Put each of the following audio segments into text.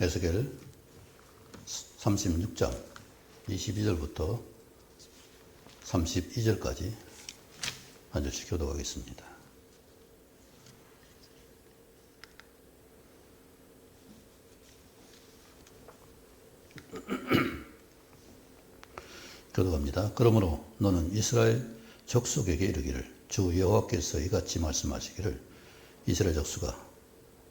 에스겔 36장 22절부터 32절까지 한 절씩 교독하겠습니다. 교독합니다. 그러므로 너는 이스라엘 족속에게 이르기를 주 여호와께서 이같이 말씀하시기를 이스라엘 족속아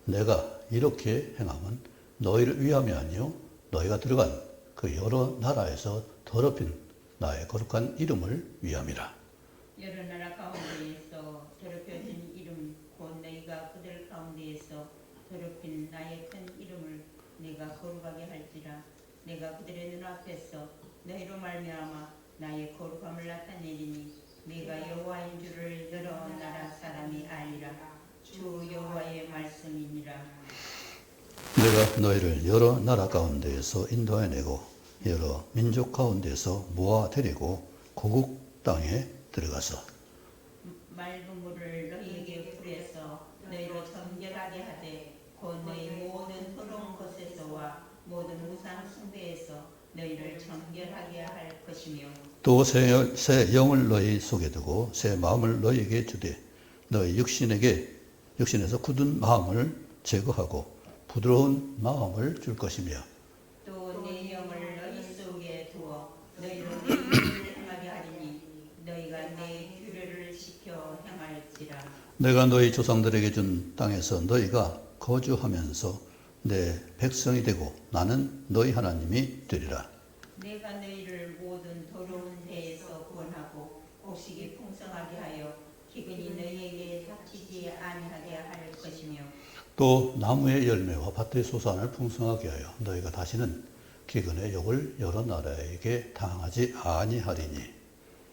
내가 이렇게 행함은 너희를 위함이 아니요 너희가 들어간 그 여러 나라에서 더럽힌 나의 거룩한 이름을 위함이라. 여러 나라 가운데에서 더럽혀진 이름 곧 너희가 그들 가운데에서 더럽힌 나의 큰 이름을 내가 거룩하게 할지라. 내가 그들의 눈앞에서 너희로 말미암아 나의 거룩함을 나타내리니 내가 여호와인 줄을 여러 나라 사람이 알리라. 주 여호와의 말씀이니라. 내가 너희를 여러 나라 가운데에서 인도해내고 여러 민족 가운데서 모아 데리고 고국 땅에 들어가서 맑은 물을 너희에게 불에서 너희로 정결하게 하되 곧 너희 모든 더러운 것에서와 모든 우상 숭배에서 너희를 정결하게 할 것이며 또 새 영을 너희 속에 두고 새 마음을 너희에게 주되 너희 육신에서 굳은 마음을 제거하고 부드러운 마음을 줄 것이며 또 내 영을 너희 속에 두어 너희로 내 일을 행하게 하리니 너희가 내 규례를 지켜 행할지라. 내가 너희 조상들에게 준 땅에서 너희가 거주하면서 내 백성이 되고 나는 너희 하나님이 되리라. 내가 너희를 모든 더러운 데에서 구원하고 곡식이 풍성하게 하여 기근이 너희에게 닥치지 아니하게 할 것이며 또 나무의 열매와 밭의 소산을 풍성하게 하여 너희가 다시는 기근의 욕을 여러 나라에게 당하지 아니하리니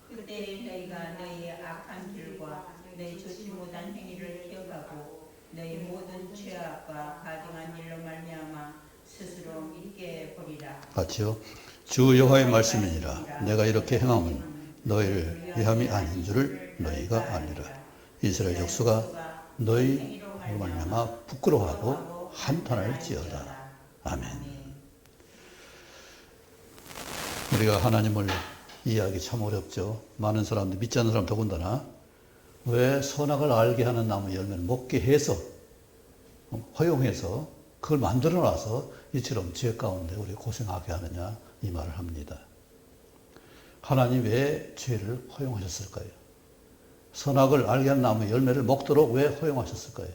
그때 너희가 너희의 악한 길과 너희 좋지 못한 행위를 기억하고 너희 모든 죄악과 가증한 일로 말미암아 스스로 믿게 보리라. 같이요. 주 여호와의 말씀이니라. 내가 이렇게 행함은 너희를 위함이 아닌 줄을 너희가 아니라. 이스라엘 족수가 너희로 말미암아 부끄러워하고 한탄할지어다. 아멘. 우리가 하나님을 이해하기 참 어렵죠. 많은 사람들, 믿지 않는 사람 더군다나 왜 선악을 알게 하는 나무 열매를 먹게 해서 허용해서 그걸 만들어 놔서 이처럼 죄 가운데 우리 고생하게 하느냐 이 말을 합니다. 하나님 왜 죄를 허용하셨을까요? 선악을 알게 하는 나무 열매를 먹도록 왜 허용하셨을까요?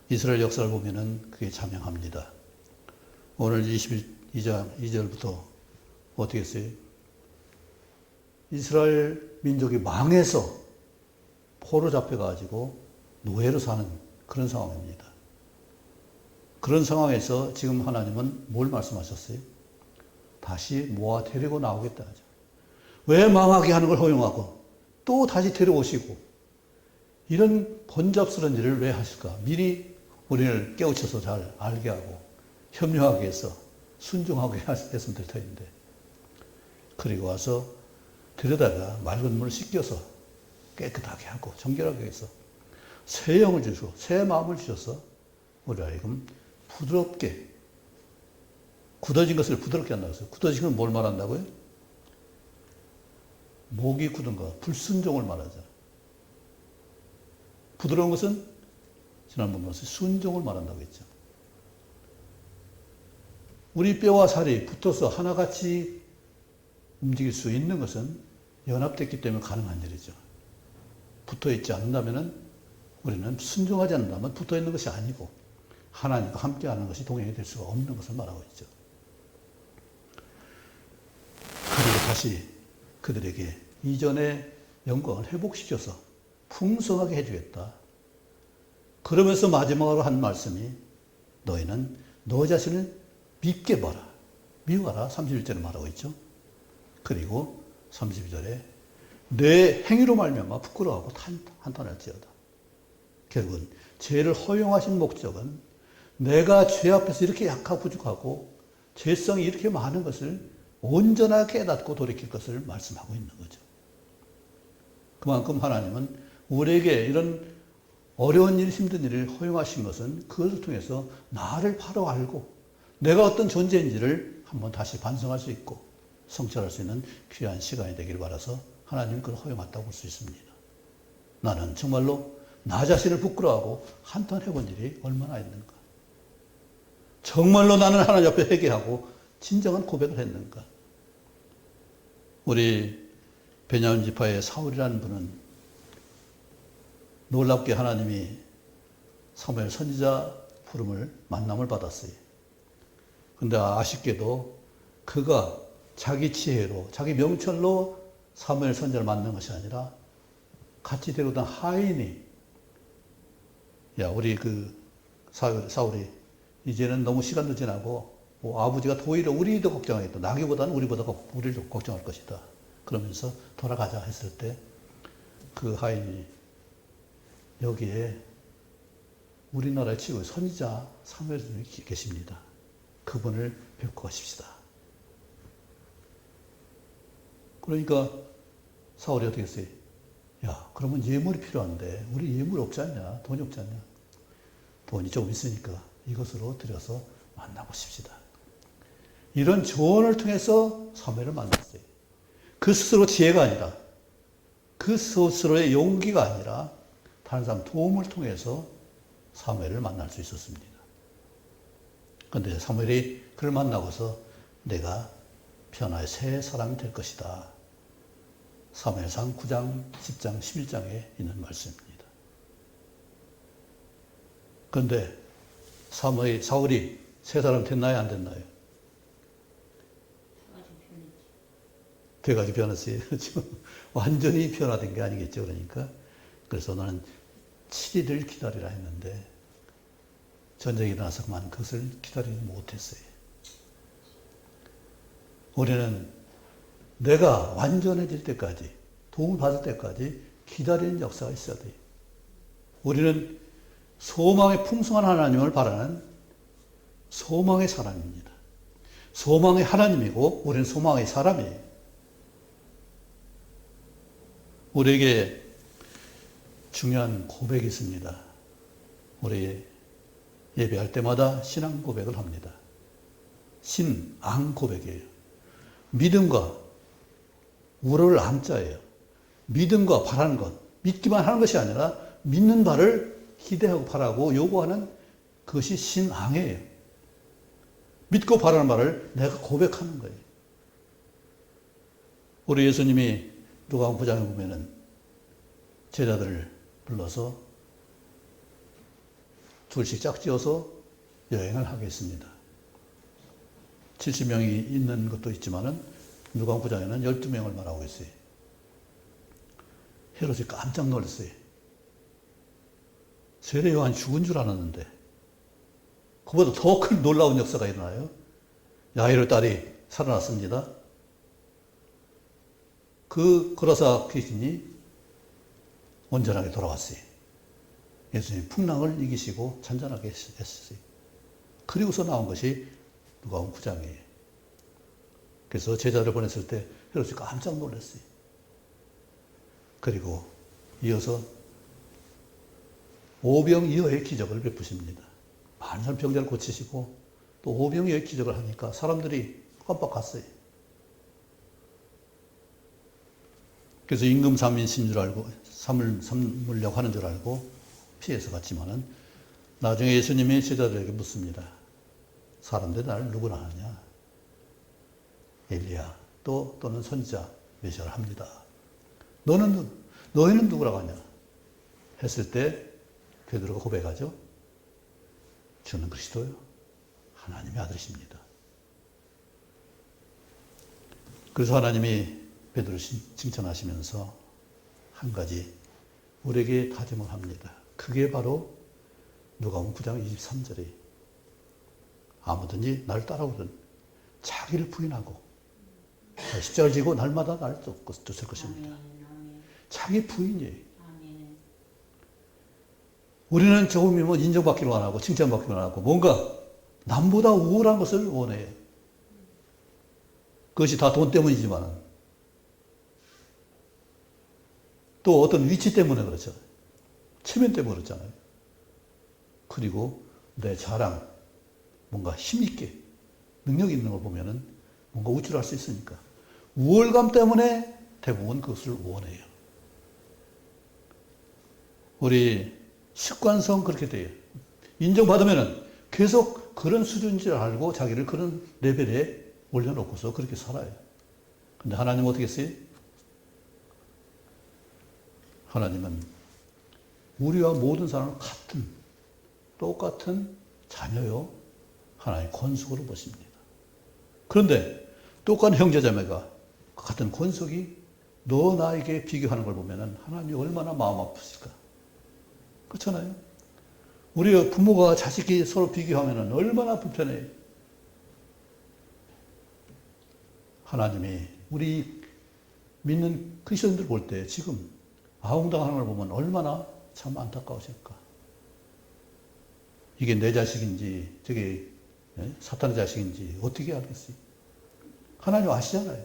이스라엘 역사를 보면은 그게 자명합니다. 오늘 22장 2절부터 어떻게 했어요? 이스라엘 민족이 망해서 포로 잡혀가지고 노예로 사는 그런 상황입니다. 그런 상황에서 지금 하나님은 뭘 말씀하셨어요? 다시 모아 데리고 나오겠다 하죠. 왜 망하게 하는 걸 허용하고 또 다시 데려오시고 이런 번잡스러운 일을 왜 하실까? 미리 우리를 깨우쳐서 잘 알게 하고 협력하게 해서 순종하게 했으면 될 터인데 그리고 와서 들여다가 맑은 물을 씻겨서 깨끗하게 하고 정결하게 해서 새 영을 주시고 새 마음을 주셔서 우리 하여금 부드럽게 굳어진 것을 부드럽게 한다고 했어요. 굳어진 건 뭘 말한다고요? 목이 굳은 것, 불순종을 말하잖아요. 부드러운 것은 지난번 말씀 순종을 말한다고 했죠. 우리 뼈와 살이 붙어서 하나같이 움직일 수 있는 것은 연합됐기 때문에 가능한 일이죠. 붙어있지 않는다면 우리는 순종하지 않는다면 붙어있는 것이 아니고 하나님과 함께하는 것이 동행이 될 수가 없는 것을 말하고 있죠. 그리고 다시 그들에게 이전의 영광을 회복시켜서 풍성하게 해주겠다. 그러면서 마지막으로 한 말씀이 너희는 너 자신을 믿게 봐라. 미워하라. 31절에 말하고 있죠. 그리고 32절에 내 행위로 말미암아 부끄러워하고 한탄할지어다. 결국은 죄를 허용하신 목적은 내가 죄 앞에서 이렇게 약하고 부족하고 죄성이 이렇게 많은 것을 온전하게 깨닫고 돌이킬 것을 말씀하고 있는 거죠. 그만큼 하나님은 우리에게 이런 어려운 일, 힘든 일을 허용하신 것은 그것을 통해서 나를 바로 알고 내가 어떤 존재인지를 한번 다시 반성할 수 있고 성찰할 수 있는 귀한 시간이 되길 바라서 하나님이 그걸 허용했다고 볼 수 있습니다. 나는 정말로 나 자신을 부끄러워하고 한탄해본 일이 얼마나 있는가. 정말로 나는 하나님 앞에 회개하고 진정한 고백을 했는가. 우리 베냐민 지파의 사울이라는 분은 놀랍게 하나님이 사무엘 선지자 부름을 만남을 받았어요. 근데 아쉽게도 그가 자기 지혜로 자기 명철로 사무엘 선지자를 만난 것이 아니라 같이 데려오던 하인이 야 우리 그 사울이 이제는 너무 시간도 지나고 아버지가 오히려 우리도 걱정하겠다. 나기보다는 우리보다 우리를 걱정할 것이다. 그러면서 돌아가자 했을 때 그 하인이 여기에 우리나라의 최고의 선지자 사무엘이 계십니다. 그분을 뵙고 가십시다. 그러니까 사울이 어떻게 했어요? 야, 그러면 예물이 필요한데 우리 예물 없지 않냐? 돈이 없지 않냐? 돈이 조금 있으니까 이것으로 들여서 만나보십시다. 이런 조언을 통해서 사무엘을 만났어요. 그 스스로 지혜가 아니라 그 스스로의 용기가 아니라 다른 사람 도움을 통해서 사무엘을 만날 수 있었습니다. 그런데 사무엘이 그를 만나고서 내가 변화의 새 사람이 될 것이다. 사무엘상 9장, 10장, 11장에 있는 말씀입니다. 그런데 사울이 새 사람 됐나요? 안 됐나요? 돼가지고 변했어요. 완전히 변화된 게 아니겠죠. 그러니까. 그래서 나는 7일을 기다리라 했는데 전쟁이 일어나서 그만 그것을 기다리지 못했어요. 우리는 내가 완전해질 때까지 도움을 받을 때까지 기다리는 역사가 있어야 돼요. 우리는 소망의 풍성한 하나님을 바라는 소망의 사람입니다. 소망의 하나님이고 우리는 소망의 사람이에요. 우리에게 중요한 고백이 있습니다. 우리 예배할 때마다 신앙 고백을 합니다. 신앙 고백이에요. 믿음과 우러를 암자예요. 믿음과 바라는 것, 믿기만 하는 것이 아니라 믿는 바를 기대하고 바라고 요구하는 그것이 신앙이에요. 믿고 바라는 바를 내가 고백하는 거예요. 우리 예수님이 누가복음 9장에 보면은 제자들을 불러서 둘씩 짝지어서 여행을 하겠습니다. 70명이 있는 것도 있지만은 누가복음 9장에는 12명을 말하고 있어요. 헤롯이 깜짝 놀랐어요. 세례 요한이 죽은 줄 알았는데 그보다 더 큰 놀라운 역사가 일어나요. 야이로 딸이 살아났습니다. 그 거라사 귀신이 온전하게 돌아왔어요. 예수님 풍랑을 이기시고 잔잔하게 했어요. 그리고서 나온 것이 누가복음 9장이에요. 그래서 제자를 보냈을 때 헤롯이 깜짝 놀랐어요. 그리고 이어서 오병이어의 기적을 베푸십니다. 많은 사람 병자를 고치시고 또 오병이어의 기적을 하니까 사람들이 깜빡 갔어요. 그래서 임금 삼인신 줄 알고 삼으려고 하는 줄 알고 피해서 갔지만은 나중에 예수님이 제자들에게 묻습니다. 사람들이 나를 누구나 아느냐? 엘리야 또는 선지자 메시아를 합니다. 너희는 누구라고 하냐? 했을 때 베드로가 고백하죠. 주는 그리스도요. 하나님의 아들이십니다. 그래서 하나님이 베드로를 칭찬하시면서 한 가지 우리에게 다짐을 합니다. 그게 바로 누가복음 9장 23절에 아무든지 나를 따라오든 자기를 부인하고 십자가를 지고 날마다 나를 쫓을 것입니다. 자기 부인이에요. 우리는 조금이면 인정받기를 원하고 칭찬받기를 원하고 뭔가 남보다 우월한 것을 원해요. 그것이 다 돈 때문이지만 또 어떤 위치 때문에 그렇죠. 체면돼 버렸잖아요. 그리고 내 자랑, 뭔가 힘있게 능력 있는 걸 보면은 뭔가 우쭐할 수 있으니까 우월감 때문에 대부분 그것을 원해요. 우리 습관성 그렇게 돼요. 인정받으면은 계속 그런 수준인 줄 알고 자기를 그런 레벨에 올려놓고서 그렇게 살아요. 근데 하나님은 어떻게 했어요? 하나님은 우리와 모든 사람을 똑같은 자녀요. 하나님 권속으로 보십니다. 그런데 똑같은 형제자매가 같은 권속이 너 나에게 비교하는 걸 보면은 하나님이 얼마나 마음 아프실까? 그렇잖아요. 우리 부모가 자식이 서로 비교하면은 얼마나 불편해요. 하나님이 우리 믿는 크리스천들 볼 때 지금 아웅당하는 걸 보면 얼마나 참 안타까우실까. 이게 내 자식인지 저게 사탄의 자식인지 어떻게 알겠어요? 하나님 아시잖아요.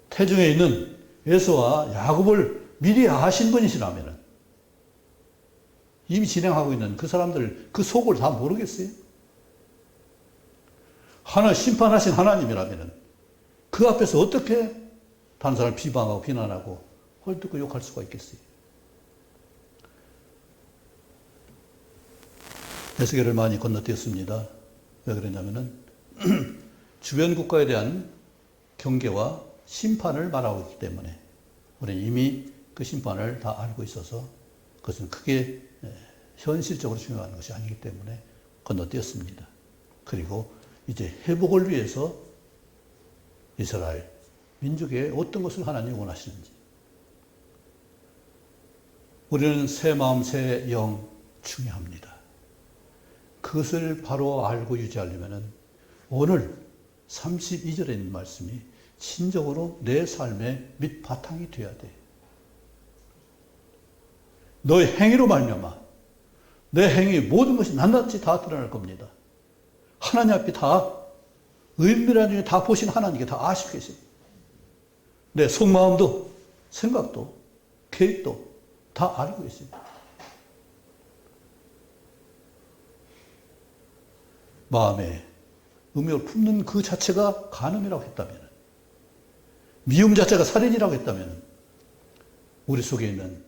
태중에 있는 에서와 야곱을 미리 아신 분이시라면 이미 진행하고 있는 그 사람들 그 속을 다 모르겠어요? 하나 심판하신 하나님이라면 그 앞에서 어떻게 다른 사람을 비방하고 비난하고 헐뜯고 욕할 수가 있겠어요? 에스겔을 많이 건너뛰었습니다. 왜 그러냐면은 주변 국가에 대한 경계와 심판을 말하고 있기 때문에 우리는 이미 그 심판을 다 알고 있어서 그것은 크게 현실적으로 중요한 것이 아니기 때문에 건너뛰었습니다. 그리고 이제 회복을 위해서 이스라엘 민족의 어떤 것을 하나님이 원하시는지 우리는 새 마음 새 영 중요합니다. 그것을 바로 알고 유지하려면 오늘 32절에 있는 말씀이 진정으로 내 삶의 밑바탕이 되어야 돼. 너의 행위로 말미암아 내 행위 모든 것이 낱낱이 다 드러날 겁니다. 하나님 앞에 다 은밀한 중에 다 보신 하나님께 다 아시고 계세요. 내 속마음도 생각도 계획도 다 알고 계세요. 마음에 음욕을 품는 그 자체가 간음이라고 했다면, 미움 자체가 살인이라고 했다면, 우리 속에 있는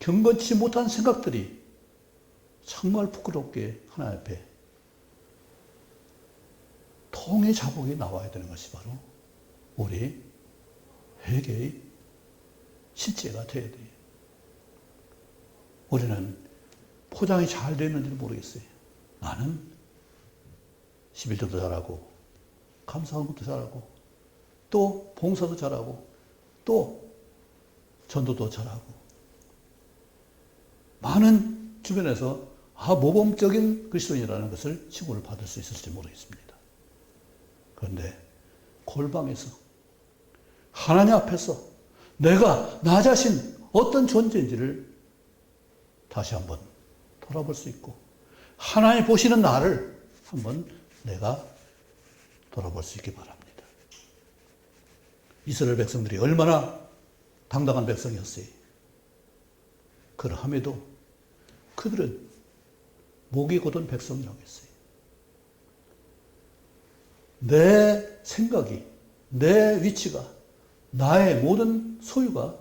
경건치 못한 생각들이 정말 부끄럽게 하나님 앞에 통의 자복이 나와야 되는 것이 바로 우리 회개의 실제가 되어야 돼요. 우리는 포장이 잘 되는지는 모르겠어요. 나는 11조도 잘하고 감사한 것도 잘하고 또 봉사도 잘하고 또 전도도 잘하고 많은 주변에서 모범적인 그리스도인이라는 것을 칭호를 받을 수 있을지 모르겠습니다. 그런데 골방에서 하나님 앞에서 내가 나 자신 어떤 존재인지를 다시 한번 돌아볼 수 있고 하나님 보시는 나를 한번 내가 돌아볼 수 있기 바랍니다. 이스라엘 백성들이 얼마나 당당한 백성이었어요. 그러함에도 그들은 목이 곧은 백성이라고 했어요. 내 생각이, 내 위치가, 나의 모든 소유가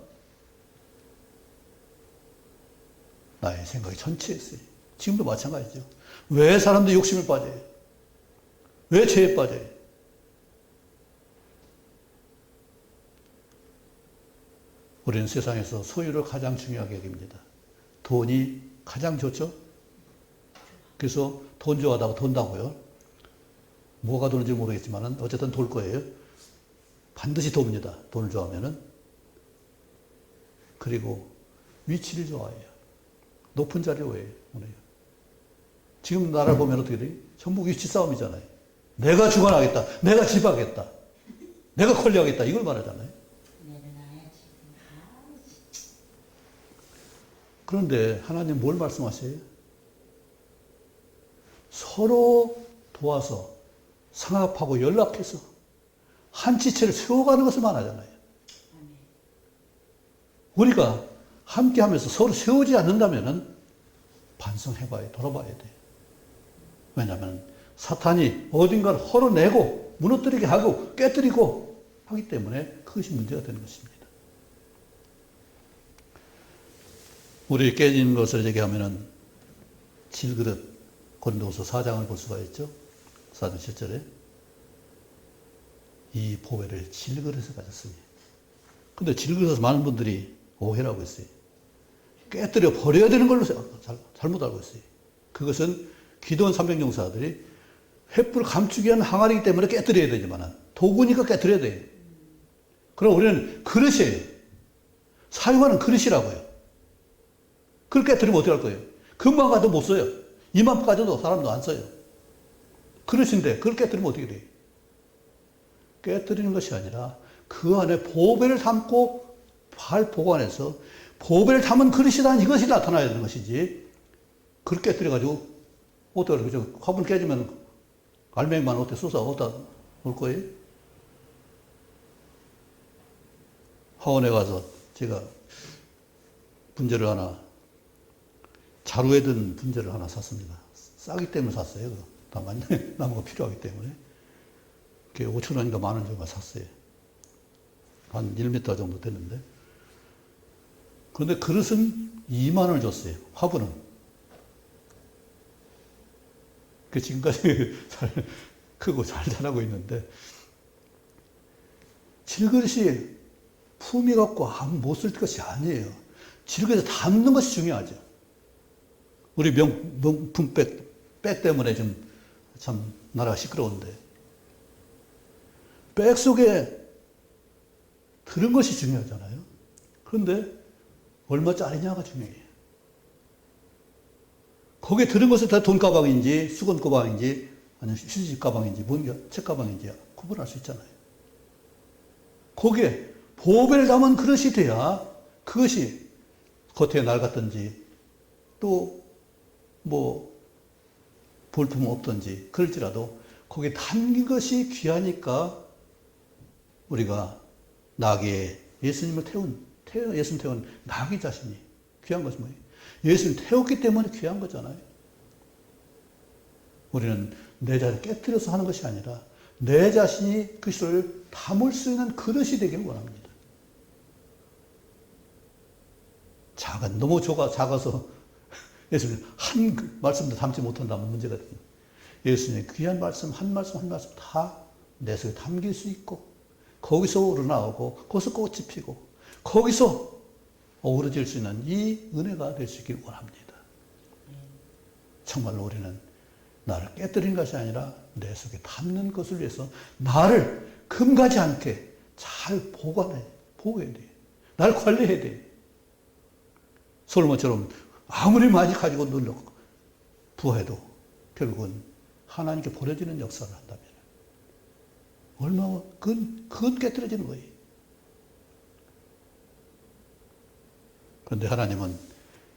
나의 생각이 전체였어요. 지금도 마찬가지죠. 왜 사람들이 욕심에 빠져요? 왜 죄에 빠져요? 우리는 세상에서 소유를 가장 중요하게 여깁니다. 돈이 가장 좋죠? 그래서 돈 좋아하다가 돈다고요. 뭐가 도는지 모르겠지만 어쨌든 돌 거예요. 반드시 돕니다. 돈을 좋아하면은. 그리고 위치를 좋아해요. 높은 자리에 오해요. 지금 나라를 보면 어떻게 돼요? 전부 위치 싸움이잖아요. 내가 주관하겠다. 내가 지배하겠다. 내가 권리하겠다. 이걸 말하잖아요. 그런데 하나님 뭘 말씀하세요? 서로 도와서 상합하고 연락해서 한 지체를 세워가는 것을 말하잖아요. 우리가 함께 하면서 서로 세우지 않는다면 반성해봐야, 돌아봐야 돼. 왜냐하면 사탄이 어딘가를 헐어내고 무너뜨리게 하고 깨뜨리고 하기 때문에 그것이 문제가 되는 것입니다. 우리 깨진 것을 얘기하면은 질그릇, 고린도후서 4장을 볼 수가 있죠. 4장 7절에 이 보배를 질그릇에 가졌으니. 근데 질그릇에서 많은 분들이 오해를 하고 있어요. 깨뜨려 버려야 되는 걸로 잘못 알고 있어요. 그것은 기도원 300용사들이 횃불을 감추기 위한 항아리이기 때문에 깨뜨려야 되지만 도구니까 깨뜨려야 돼요. 그럼 우리는 그릇이에요. 사용하는 그릇이라고요. 그걸 깨뜨리면 어떻게 할 거예요? 금방 가도 못 써요. 이만 가져도 사람도 안 써요. 그릇인데 그걸 깨뜨리면 어떻게 돼요? 깨뜨리는 것이 아니라 그 안에 보배를 담고 발 보관해서 보배를 담은 그릇이다, 이것이 나타나야 되는 것이지. 그걸 깨뜨려가지고 어떻게 그죠? 화분 깨지면 알맹이만 어떻게 쏟아 어디다 놓을 거예요? 하원에 가서 제가 분재를 하나, 자루에 든 분재를 하나 샀습니다. 싸기 때문에 샀어요. 다만 나무가 필요하기 때문에. 그게 5,000원인가 10,000원 정도 샀어요. 한 1m 정도 됐는데. 그런데 그릇은 20,000원을 줬어요. 화분은. 그 지금까지 잘 크고 잘 자라고 있는데, 질그릇이 품위 갖고 못 쓸 것이 아니에요. 질그릇에 담는 것이 중요하죠. 우리 명품백 때문에 좀 참 나라가 시끄러운데, 백 속에 들은 것이 중요하잖아요. 그런데 얼마짜리냐가 중요해요. 거기에 들은 것을 다 돈 가방인지 수건 가방인지 아니면 휴지 가방인지 뭔가 책 가방인지 구분할 수 있잖아요. 거기에 보배를 담은 그릇이 돼야 그것이 겉에 낡았든지 또 뭐 볼품 없든지 그럴지라도 거기에 담긴 것이 귀하니까 우리가 나귀에 예수님을 예수님 태운 나귀 자신이 귀한 것이 뭐예요? 예수님 태웠기 때문에 귀한 거잖아요. 우리는 내 자신을 깨뜨려서 하는 것이 아니라 내 자신이 그리스도를 담을 수 있는 그릇이 되길 원합니다. 너무 작아서 예수님 한 말씀도 담지 못한다면 문제가 됩니다. 예수님의 귀한 말씀 한 말씀 다 내 속에 담길 수 있고 거기서 우러나오고 거기서 꽃이 피고 거기서 어우러질 수 있는 이 은혜가 될 수 있길 원합니다. 정말로 우리는 나를 깨뜨리는 것이 아니라 내 속에 담는 것을 위해서 나를 금가지 않게 잘 보호해야 돼. 나를 관리해야 돼. 솔로몬처럼 아무리 많이 가지고 부해도 결국은 하나님께 버려지는 역사를 한다면 얼마나 그건 깨뜨려지는 거예요. 그런데 하나님은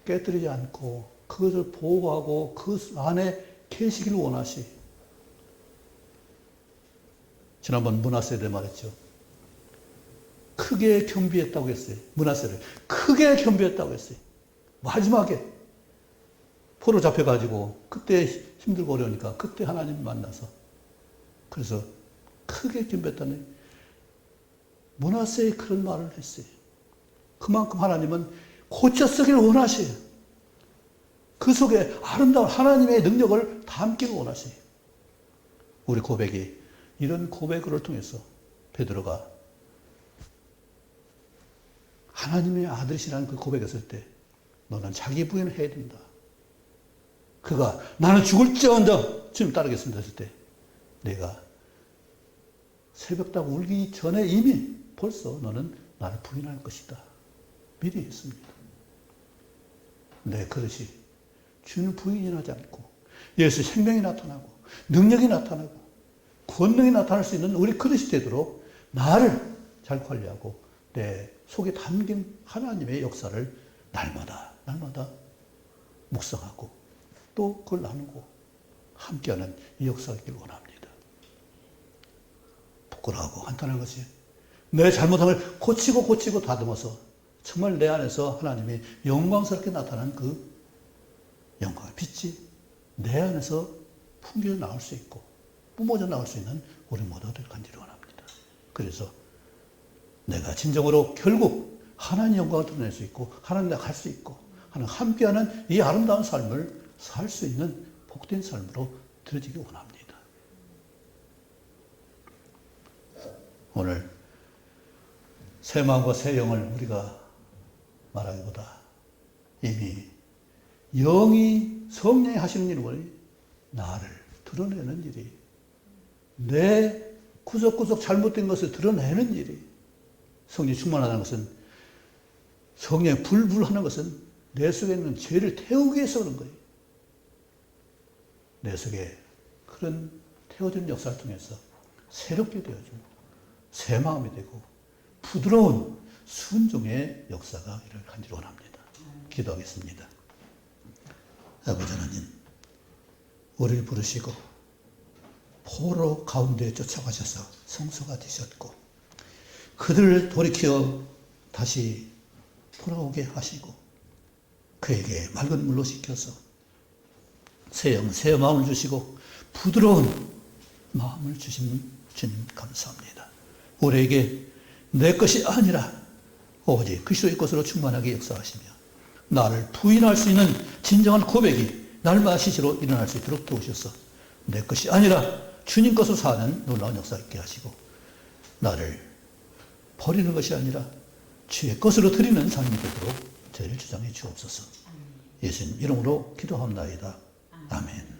깨뜨리지 않고 그것을 보호하고 그 안에 계시기를 원하시. 지난번 므낫세에 말했죠. 크게 겸비했다고 했어요. 므낫세를 크게 겸비했다고 했어요. 마지막에 포로 잡혀가지고 그때 힘들고 어려우니까 그때 하나님 만나서 그래서 크게 겸비했다는 므낫세에 그런 말을 했어요. 그만큼 하나님은 고쳐 쓰기를 원하세요. 그 속에 아름다운 하나님의 능력을 담기를 원하세요. 우리 고백이 이런 고백을 통해서 베드로가 하나님의 아들이시라는 그 고백했을 때 너는 자기 부인을 해야 된다. 그가 나는 죽을지언정 주님 따르겠습니다 했을 때 내가 새벽다고 울기 전에 이미 벌써 너는 나를 부인할 것이다. 미리 했습니다. 내 그릇이 주는 부인이 하지 않고 예수의 생명이 나타나고 능력이 나타나고 권능이 나타날 수 있는 우리 그릇이 되도록 나를 잘 관리하고 내 속에 담긴 하나님의 역사를 날마다 묵상하고 또 그걸 나누고 함께하는 이 역사가 있길 원합니다. 부끄러워하고 한탄한 것이 내 잘못함을 고치고 다듬어서 정말 내 안에서 하나님이 영광스럽게 나타나는 그 영광의 빛이 내 안에서 풍겨 나올 수 있고 뿜어져 나올 수 있는 우리 모두들 간절히 원합니다. 그래서 내가 진정으로 결국 하나님 영광을 드러낼 수 있고 하나님과 갈 수 있고 하나님 함께하는 이 아름다운 삶을 살 수 있는 복된 삶으로 들어지기 원합니다. 오늘 새 마음과 새 영을 우리가 말하기보다 이미 영이 성령이 하시는 일을 나를 드러내는 일이 내 구석구석 잘못된 것을 드러내는 일이 성령이 충만하다는 것은 성령이 불불하는 것은 내 속에 있는 죄를 태우기 위해서 그런 거예요. 내 속에 그런 태워주는 역사를 통해서 새롭게 되어주고 새 마음이 되고 부드러운 순종의 역사가 이를 간절히 원합니다. 기도하겠습니다. 아버지 하나님, 우리를 부르시고 포로 가운데 쫓아가셔서 성소가 되셨고 그들을 돌이켜 다시 돌아오게 하시고 그에게 맑은 물로 씻겨서 새 영, 새 마음을 주시고 부드러운 마음을 주신 주님 감사합니다. 우리에게 내 것이 아니라 오직 그리스도의 것으로 충만하게 역사하시며 나를 부인할 수 있는 진정한 고백이 날마다 시시로 일어날 수 있도록 도우셔서 내 것이 아니라 주님 것으로 사는 놀라운 역사 있게 하시고 나를 버리는 것이 아니라 주의 것으로 드리는 삶이 되도록 저희를 주장해 주옵소서. 예수님 이름으로 기도합나이다. 아멘.